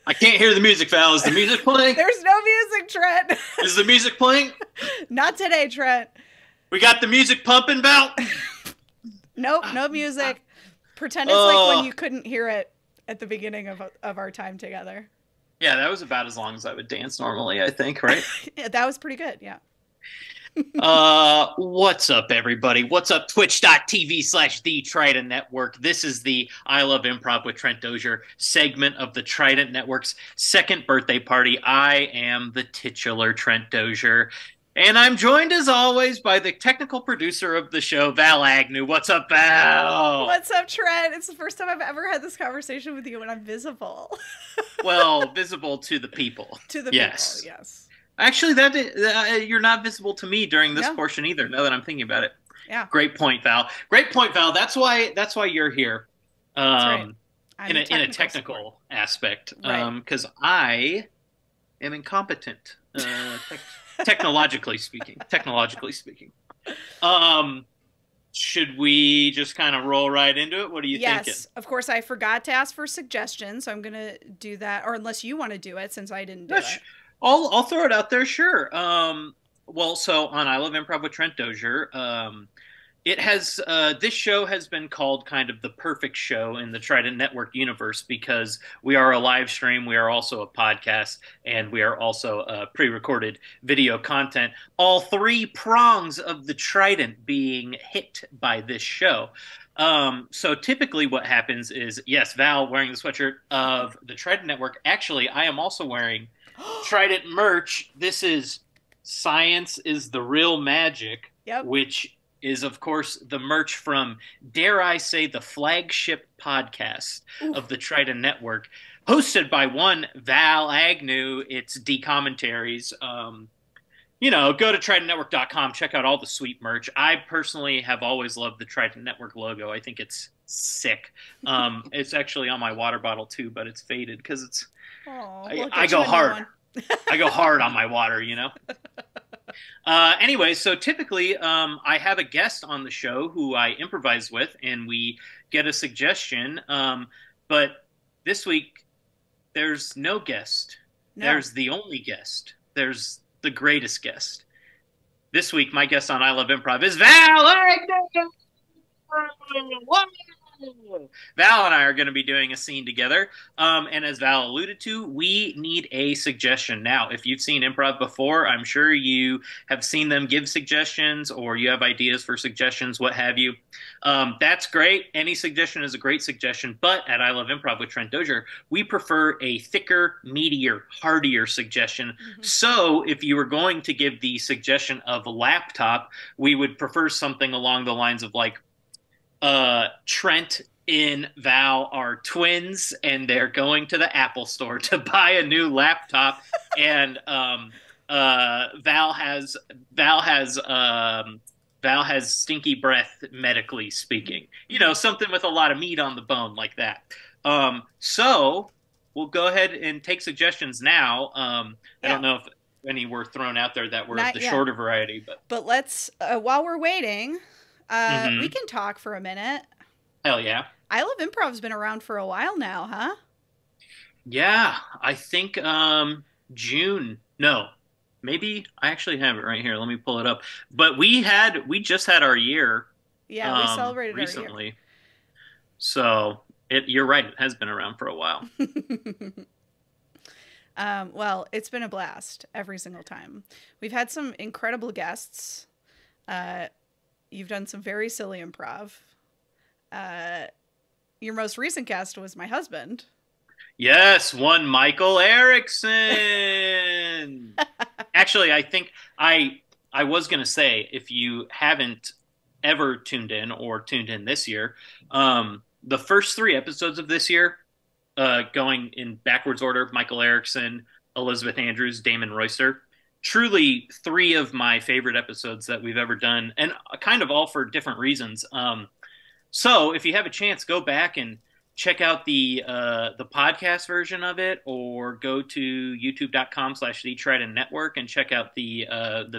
I can't hear the music, Val. Is the music playing? There's no music, Trent. Is the music playing? Not today, Trent. We got the music pumping, Val. Nope, no music. Pretend it's like when you couldn't hear it at the beginning of our time together. Yeah, that was about as long as I would dance normally, I think, right? Yeah, that was pretty good, yeah. What's up, everybody? What's up, twitch.tv/the Trident Network? This is the I Love Improv with Trent Dozier segment of the Trident Network's second birthday party. I am the titular Trent Dozier, and I'm joined, as always, by the technical producer of the show, Val Agnew. What's up, Val? What's up, Trent? It's the first time I've ever had this conversation with you, and I'm visible. Well, visible to the people. To the people, yes. Actually, you're not visible to me during this portion either. Now that I'm thinking about it, yeah. Great point, Val. Great point, Val. That's why you're here. That's right. In a technical aspect, because right. I am incompetent, technologically speaking. Should we just kind of roll right into it? What are you thinking? Yes, of course. I forgot to ask for suggestions, so I'm gonna do that. Or unless you want to do it, since I didn't do it. I'll throw it out there, sure. Well, so on I Love Improv with Trent Dozier, it has this show has been called kind of the perfect show in the Trident Network universe because we are a live stream, we are also a podcast, and we are also pre-recorded video content. All three prongs of the Trident being hit by this show. So typically what happens is, yes, Val wearing the sweatshirt of the Trident Network. Actually, I am also wearing Trident merch. This is Science is the Real Magic, which is, of course, the merch from, dare I say, the flagship podcast of the Trident Network, hosted by one Val Agnew. It's D-Commentaries. Go to tridentnetwork.com, check out all the sweet merch. I personally have always loved the Trident Network logo. I think it's sick. It's actually on my water bottle, too, but it's faded because it's... I go hard. I go hard on my water, Anyway, so typically I have a guest on the show who I improvise with, and we get a suggestion. But this week, there's no guest. No. There's the only guest. There's the greatest guest. This week, my guest on I Love Improv is Val. Val and I are going to be doing a scene together, and as Val alluded to, we need a suggestion. Now, if you've seen improv before, I'm sure you have seen them give suggestions, or you have ideas for suggestions, what have you. That's great. Any suggestion is a great suggestion, but at I Love Improv with Trent Dozier, we prefer a thicker, meatier, heartier suggestion. So if you were going to give the suggestion of a laptop, we would prefer something along the lines of like, Trent and Val are twins, and they're going to the Apple store to buy a new laptop. And Val has stinky breath, medically speaking. Something with a lot of meat on the bone, like that. So we'll go ahead and take suggestions now. I don't know if any were thrown out there that were the shorter variety, but let's while we're waiting. We can talk for a minute. Hell yeah. I Love Improv's been around for a while now, huh? Yeah, I think June. No, maybe I actually have it right here. Let me pull it up. But we just had our year. Yeah, we celebrated recently. Our year. So you're right. It has been around for a while. Well, it's been a blast every single time. We've had some incredible guests. You've done some very silly improv. Your most recent guest was my husband. Yes, one Michael Erickson. Actually, I think I was going to say, if you haven't ever tuned in or tuned in this year, the first 3 episodes of this year, going in backwards order, Michael Erickson, Elizabeth Andrews, Damon Royster, truly 3 of my favorite episodes that we've ever done, and kind of all for different reasons. So if you have a chance, go back and check out the podcast version of it, or go to youtube.com/the Trident Network and check out the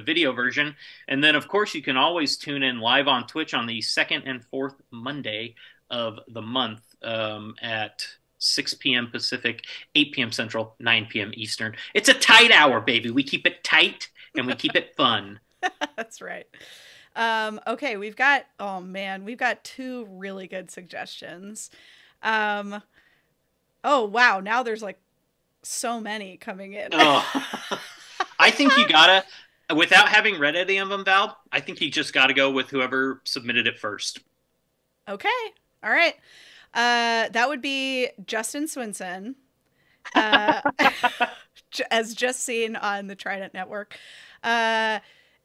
video version. And then, of course, you can always tune in live on Twitch on the 2nd and 4th Monday of the month at 6 p.m. Pacific, 8 p.m. Central, 9 p.m. Eastern. It's a tight hour, baby. We keep it tight and we keep it fun. That's right. Okay, we've got, oh man, we've got two really good suggestions. Um, oh wow, now there's like so many coming in. Oh, I think you gotta, without having read any of them, Val, I think you just gotta go with whoever submitted it first. Okay, all right. That would be Justin Swinson, uh, as just seen on the Trident Network.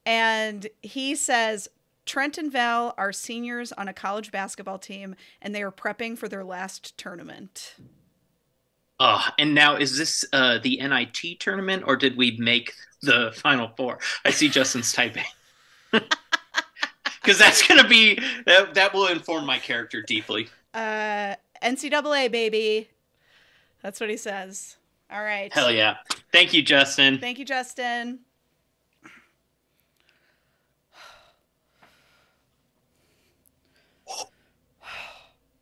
And he says Trent and Val are seniors on a college basketball team, and they are prepping for their last tournament. And now is this the NIT tournament or did we make the Final Four? I see Justin's typing. Because that's going to be, that will inform my character deeply. NCAA, baby. That's what he says. All right. Hell yeah. Thank you, Justin. Thank you, Justin.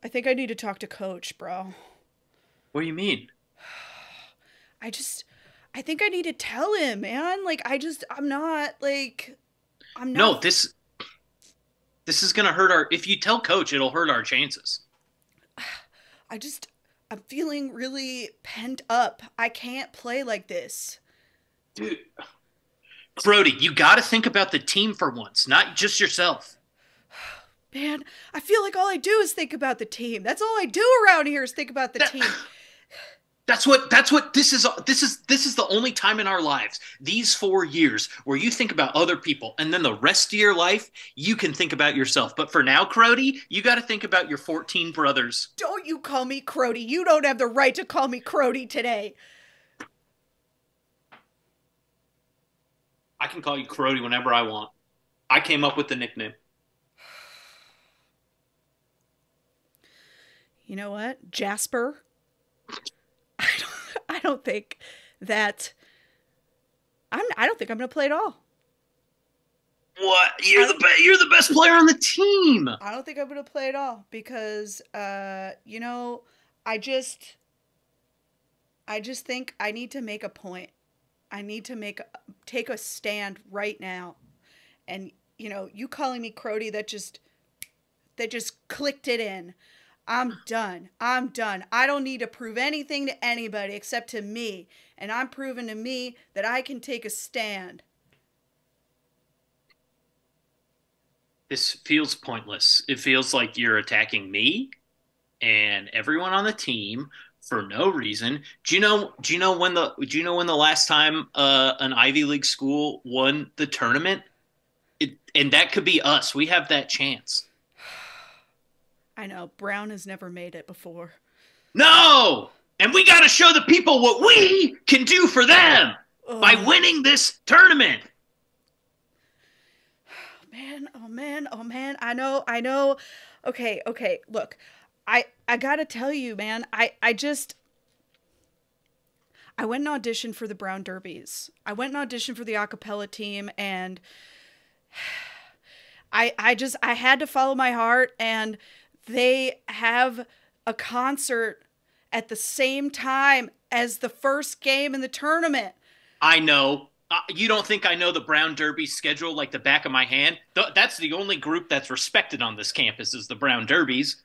I think I need to talk to Coach, bro. What do you mean? I think I need to tell him, man. Like, I'm not. No, this is gonna hurt our. If you tell Coach, it'll hurt our chances. I'm feeling really pent up. I can't play like this. Dude. Brody, you gotta think about the team for once, not just yourself. Man, I feel like all I do is think about the team. That's all I do around here is think about the team. That's what this is the only time in our lives, these 4 years, where you think about other people, and then the rest of your life you can think about yourself. But for now, Crody, you got to think about your 14 brothers. Don't you call me Crody. You don't have the right to call me Crody today. I can call you Crody whenever I want. I came up with the nickname. You know what? Jasper. I don't think that I don't think I'm going to play at all. What? You're the best player on the team. I don't think I'm going to play at all because you know, I just think I need to make a point. I need to take a stand right now. And you know, you calling me Crody, that just clicked it in. I'm done. I'm done. I don't need to prove anything to anybody except to me. And I'm proving to me that I can take a stand. This feels pointless. It feels like you're attacking me and everyone on the team for no reason. Do you know when the last time an Ivy League school won the tournament? And that could be us. We have that chance. I know. Brown has never made it before. No! And we got to show the people what we can do for them by winning this tournament. Man, oh man, oh man. I know. Okay. Look, I got to tell you, man, I went and auditioned for the Brown Derbies. I went and auditioned for the a cappella team, and I had to follow my heart, and they have a concert at the same time as the first game in the tournament. I know. You don't think I know the Brown Derby schedule like the back of my hand? That's the only group that's respected on this campus is the Brown Derbies.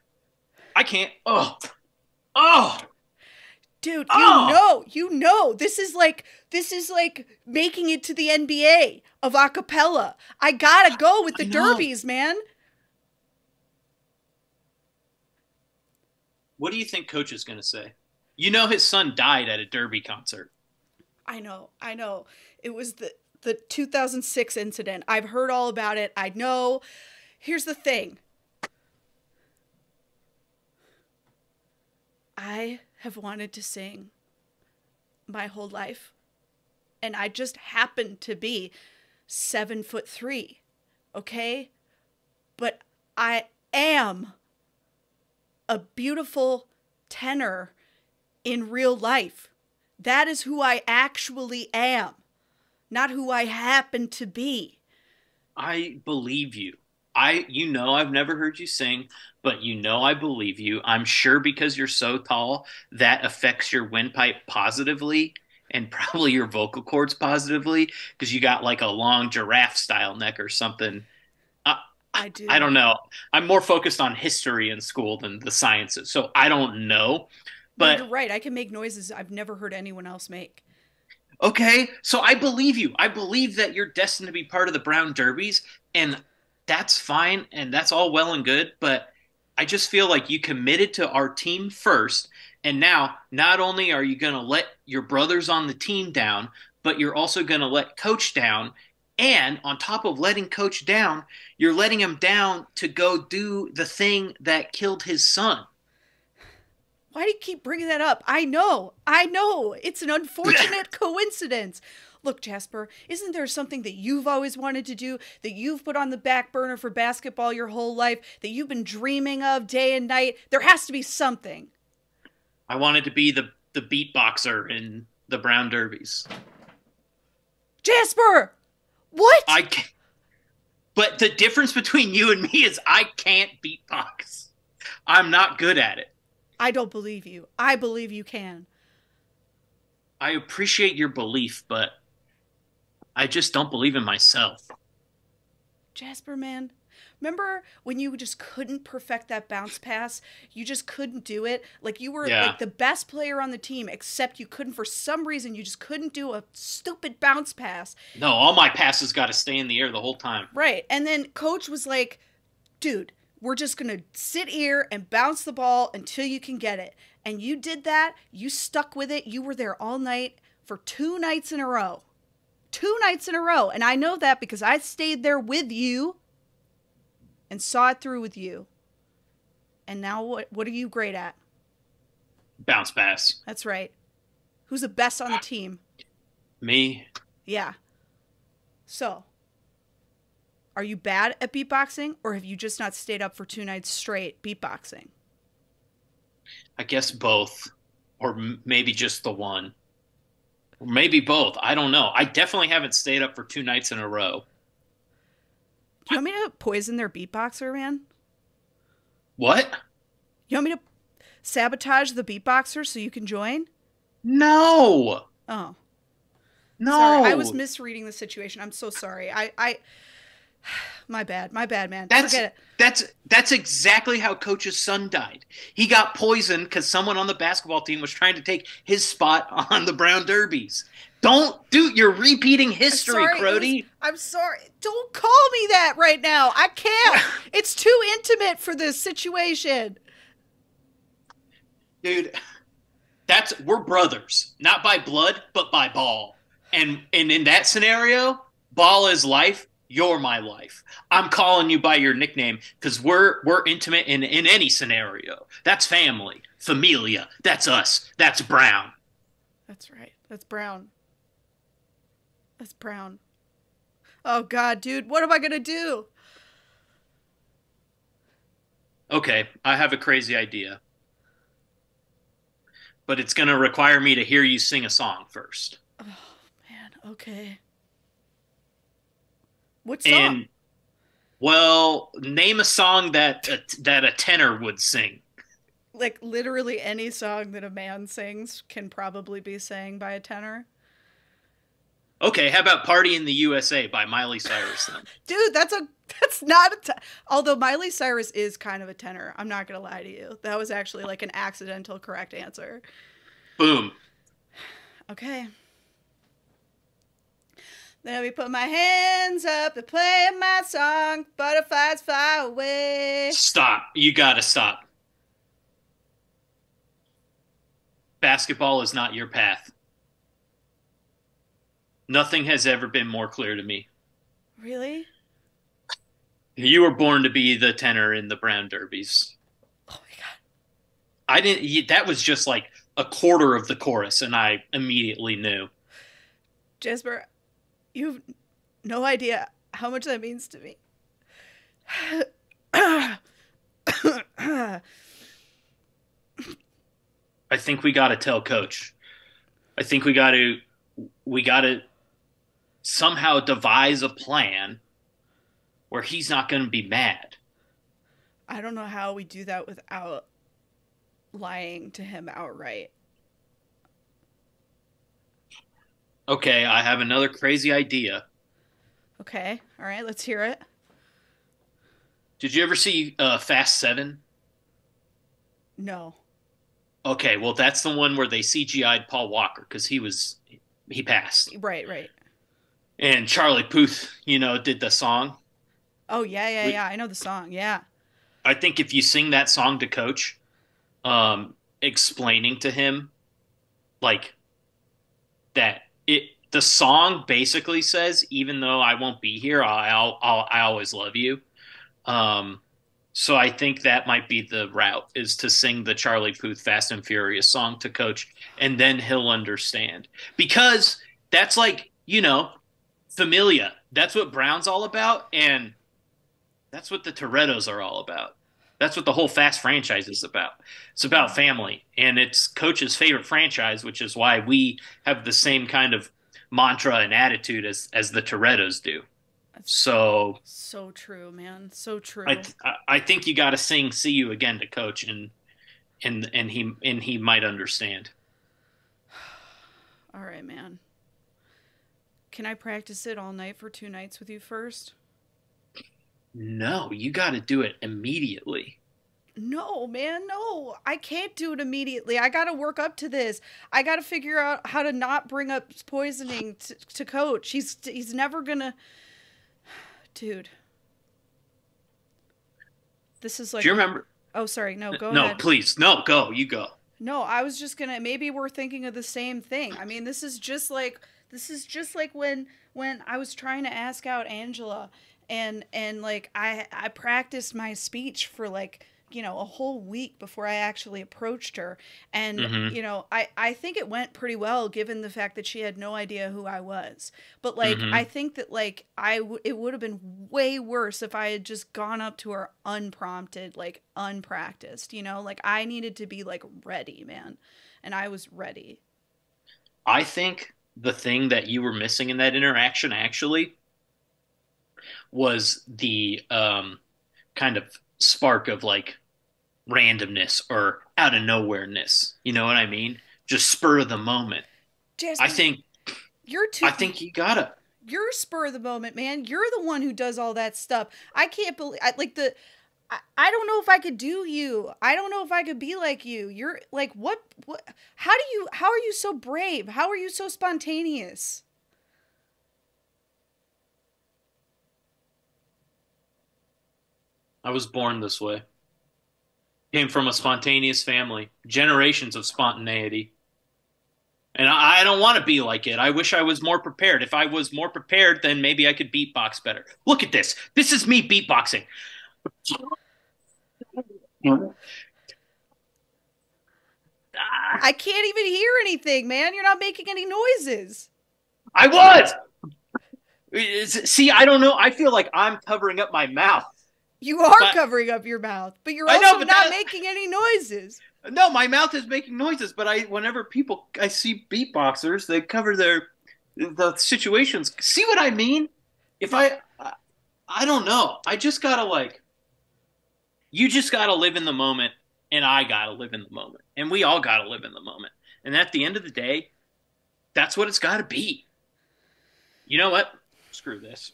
I can't. Dude, you know, this is like making it to the NBA of a cappella. I gotta go with the Derbies, man. What do you think Coach is going to say? You know his son died at a Derby concert. I know. It was the 2006 incident. I've heard all about it. I know. Here's the thing. I have wanted to sing my whole life. And I just happen to be 7'3", okay? But I am a beautiful tenor in real life. That is who I actually am, not who I happen to be. I believe you. I've never heard you sing, but I believe you. I'm sure because you're so tall, that affects your windpipe positively and probably your vocal cords positively because you got like a long giraffe style neck or something. I, I I do. don't know. I'm more focused on history in school than the sciences, so I don't know. No, But you're right. I can make noises I've never heard anyone else make. okay, so I believe you. I believe that you're destined to be part of the Brown Derbies, and that's fine, and that's all well and good. But I just feel like you committed to our team first, and now not only are you going to let your brothers on the team down, but you're also going to let Coach down. And on top of letting Coach down, you're letting him down to go do the thing that killed his son. Why do you keep bringing that up? I know. It's an unfortunate coincidence. Look, Jasper, isn't there something that you've always wanted to do, that you've put on the back burner for basketball your whole life, that you've been dreaming of day and night? There has to be something. I wanted to be the beatboxer in the Brown Derbies. Jasper! What? I can't, but the difference between you and me is I can't beatbox. I'm not good at it. I don't believe you. I believe you can. I appreciate your belief, but I just don't believe in myself. Jasper, man, remember when you just couldn't perfect that bounce pass? You just couldn't do it. Like you were Yeah. like the best player on the team, except you couldn't, for some reason, you just couldn't do a stupid bounce pass. No, all my passes got to stay in the air the whole time. Right. And then coach was like, dude, we're just going to sit here and bounce the ball until you can get it. And you did that. You stuck with it. You were there all night for 2 nights in a row. 2 nights in a row. And I know that because I stayed there with you and saw it through with you. And now what are you great at? Bounce pass. That's right. Who's the best on the team? Me. Yeah. So, are you bad at beatboxing, or have you just not stayed up for 2 nights straight beatboxing? I guess both. Or maybe just the one. Or maybe both. I don't know. I definitely haven't stayed up for 2 nights in a row. Do you want me to poison their beatboxer, man? What? You want me to sabotage the beatboxer so you can join? No. Oh, sorry. I was No. misreading the situation. I'm so sorry. I my bad. My bad, man. That's Forget it. that's exactly how Coach's son died. He got poisoned because someone on the basketball team was trying to take his spot on the Brown Derbies. Don't do. You're repeating history, Sorry. Crody. I'm sorry. Don't call me that right now. I can't. It's too intimate for this situation. Dude, we're brothers, not by blood, but by ball. And in that scenario, ball is life. You're my life. I'm calling you by your nickname because we're intimate in any scenario. That's family, familia. That's us. That's Brown. That's right. That's Brown. That's Brown. Oh, God, dude. What am I going to do? Okay, I have a crazy idea, but it's gonna require me to hear you sing a song first. Oh, man. Okay. What song? And well, name a song that a tenor would sing. Like, literally any song that a man sings can probably be sang by a tenor. Okay, how about "Party in the USA" by Miley Cyrus then? Dude, that's not although Miley Cyrus is kind of a tenor. I'm not going to lie to you. That was actually like an accidental correct answer. Boom. Okay. Let me put my hands up to play my song. Butterflies fly away. Stop. You gotta stop. Basketball is not your path. Nothing has ever been more clear to me. Really? You were born to be the tenor in the Brown Derbies. Oh my God. I didn't. That was just like a quarter of the chorus, and I immediately knew. Jasper, you've no idea how much that means to me. I think we got to tell Coach. I think we got to somehow devise a plan where he's not going to be mad. I don't know how we do that without lying to him outright. Okay, I have another crazy idea. Okay, all right, let's hear it. Did you ever see Fast Seven? No. Okay, well that's the one where they CGI'd Paul Walker because he passed, Right, right. and Charlie Puth, did the song. Oh, yeah, yeah, yeah. I know the song. Yeah. I think if you sing that song to Coach, explaining to him like that the song basically says, even though I won't be here, I always love you. Um, so I think that might be the route, is to sing the Charlie Puth Fast and Furious song to Coach, and then he'll understand, because that's like, familia. That's what Brown's all about, and that's what the Torettos are all about. That's what the whole Fast franchise is about. It's about family, and it's Coach's favorite franchise, which is why we have the same kind of mantra and attitude as the Torettos do. That's So so true, man. So I true. I think you got to sing "See You Again" to Coach, and he might understand. All right, man. Can I practice it all night for 2 nights with you first? No, you got to do it immediately. No, man, no. I can't do it immediately. I got to work up to this. I got to figure out how to not bring up poisoning to Coach. He's never gonna. Dude, this is like. Do you remember? Oh, sorry. No, go No, ahead. please, no, go. You go. No, I was just gonna. Maybe we're thinking of the same thing. I mean, this is just like when I was trying to ask out Angela, and like I practiced my speech for like a whole week before I actually approached her, and Mm-hmm. I think it went pretty well given the fact that she had no idea who I was. But like I Mm-hmm. think that like it would have been way worse if I had just gone up to her unprompted, like unpracticed. Like I needed to be like ready, man, and I was ready. I think the thing that you were missing in that interaction actually was the kind of spark of like randomness or out of nowhereness. You know what I mean? Just spur of the moment. I Jasper, think you're I too. think you gotta. You're spur of the moment, man. You're the one who does all that stuff. I can't believe like the. I don't know if I could do you. I don't know if I could be like you. You're like what how are you so brave? How are you so spontaneous? I was born this way. Came from a spontaneous family, generations of spontaneity. And I don't want to be like it. I wish I was more prepared. If I was more prepared, then maybe I could beatbox better. Look at this. This is me beatboxing. I can't even hear anything, man. You're not making any noises. I was. See, I don't know. I feel like I'm covering up my mouth. You are But covering up your mouth, but you're I know, also but not that making any noises. no, my mouth is making noises. But whenever people I see beatboxers, they cover the situations. See what I mean? If I don't know. I just gotta like you just gotta live in the moment, and I gotta live in the moment, and we all gotta live in the moment. And at the end of the day, that's what it's got to be. You know what? Screw this.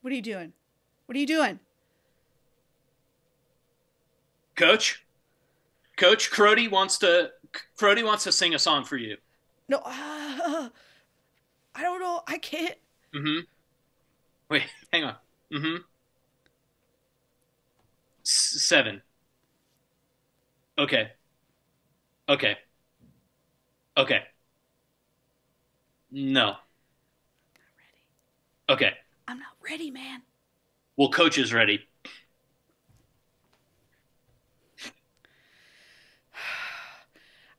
What are you doing? What are you doing? Coach, Crody wants to sing a song for you. No, I don't know. I can't. Mm-hmm. Wait, hang on. Mm-hmm. 7. Okay. Okay. Okay. No. Okay. I'm not ready, man. Well, coach is ready.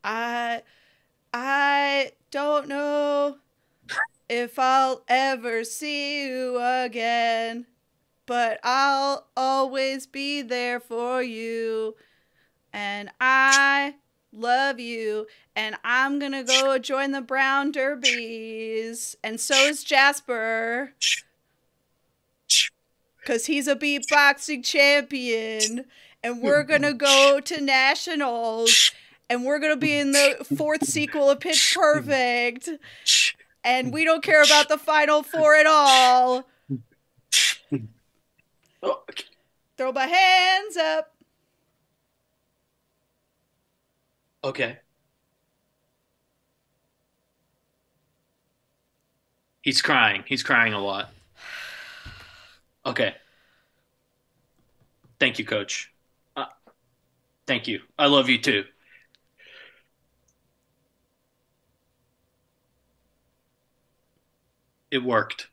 I I don't know if I'll ever see you again, but I'll always be there for you. And I love you. And I'm gonna go join the Brown Derbies. And so is Jasper. because he's a beatboxing champion, and we're gonna go to nationals, and we're gonna be in the 4th sequel of Pitch Perfect, and we don't care about the Final Four at all. Throw my hands up. Okay. He's crying. He's crying a lot. Okay. Thank you, Coach. Thank you. I love you too. It worked.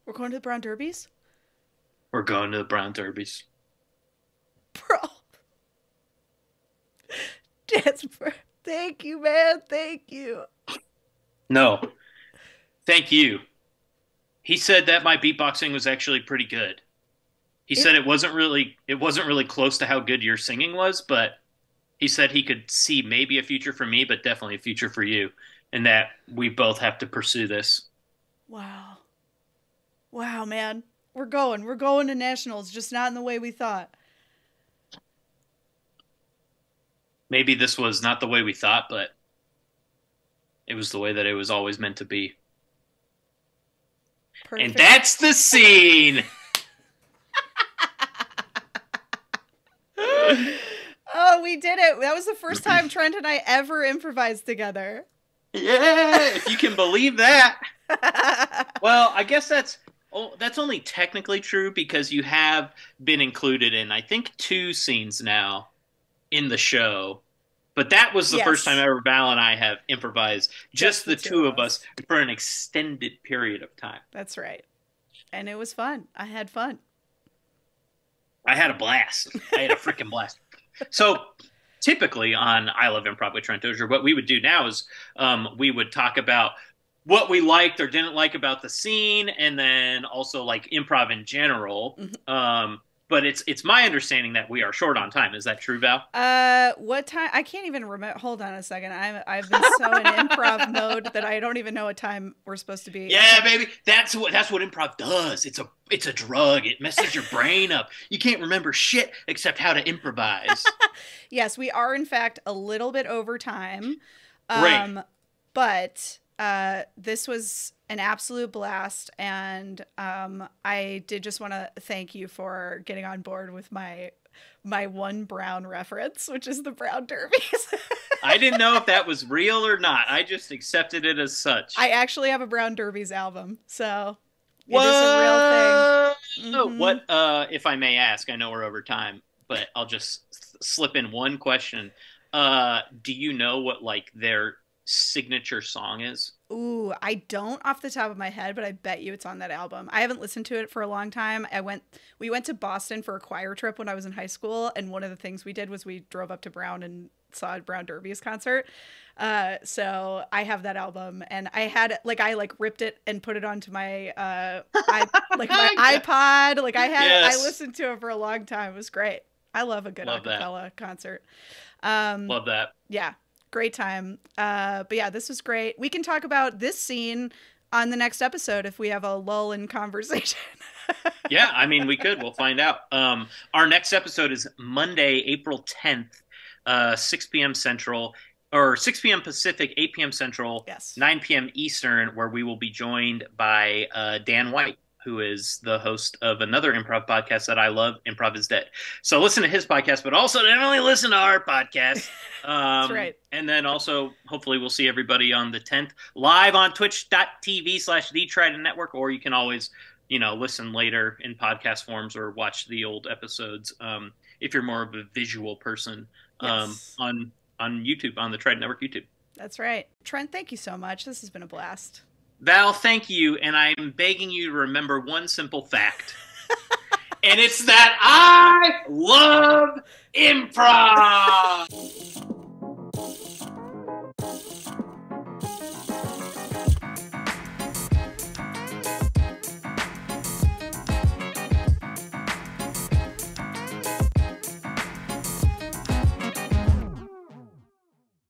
We're going to the Brown Derbies? We're going to the Brown Derbies. Bro. Jasper, thank you, man. Thank you. No. Thank you. He said that my beatboxing was actually pretty good. He said it wasn't really close to how good your singing was, but he said he could see maybe a future for me, but definitely a future for you, and that we both have to pursue this. Wow. Wow, man. We're going to nationals, just not in the way we thought. Maybe this was not the way we thought, but it was the way that it was always meant to be. Perfect. And that's the scene. Oh, we did it. That was the first time Trent and I ever improvised together. Yeah, if you can believe that. Well, I guess that's only technically true because you have been included in, I think, 2 scenes now in the show. But that was the first time ever Val and I have improvised, just the two of us, for an extended period of time. That's right. And it was fun. I had fun. I had a blast. I had a freaking blast. So typically on I Love Improv with Trent Dozier, what we would do now is we would talk about what we liked or didn't like about the scene, and then also like improv in general. But it's my understanding that we are short on time. Is that true, Val? What time? I can't even remember. Hold on a second. I've been so in improv mode that I don't even know what time we're supposed to be. Yeah, baby. That's what improv does. It's a drug. It messes your brain up. You can't remember shit except how to improvise. Yes, we are in fact a little bit over time. Great. But this was an absolute blast, and I did just want to thank you for getting on board with my one Brown reference, which is the Brown Derbies. I didn't know if that was real or not. I just accepted it as such. I actually have a Brown Derbies album, so it is a real thing. What, if I may ask, I know we're over time, but I'll just slip in one question. Do you know what like their signature song is? Ooh, I don't off the top of my head, but I bet you it's on that album. I haven't listened to it for a long time. We went to Boston for a choir trip when I was in high school, and one of the things we did was we drove up to Brown and saw a Brown Derbies concert. So I have that album, and I ripped it and put it onto my my iPod. I listened to it for a long time. It was great. I love a good acapella concert. Love that. Yeah. Great time. But yeah, this was great. We can talk about this scene on the next episode if we have a lull in conversation. Yeah, I mean, we could. We'll find out. Our next episode is Monday, April 10th, 6 p.m. Central, or 6 p.m. Pacific, 8 p.m. Central, 9 p.m. Eastern, where we will be joined by Dan White, who is the host of another improv podcast that I love, Improv is Dead. So listen to his podcast, but also not only listen to our podcast. That's right. And then also, hopefully we'll see everybody on the 10th live on twitch.tv/The Trident Network, or you can always, listen later in podcast forms or watch the old episodes if you're more of a visual person on YouTube, on the Trident Network YouTube. That's right. Trent, thank you so much. This has been a blast. Val, thank you, and I'm begging you to remember one simple fact. And it's that I love improv!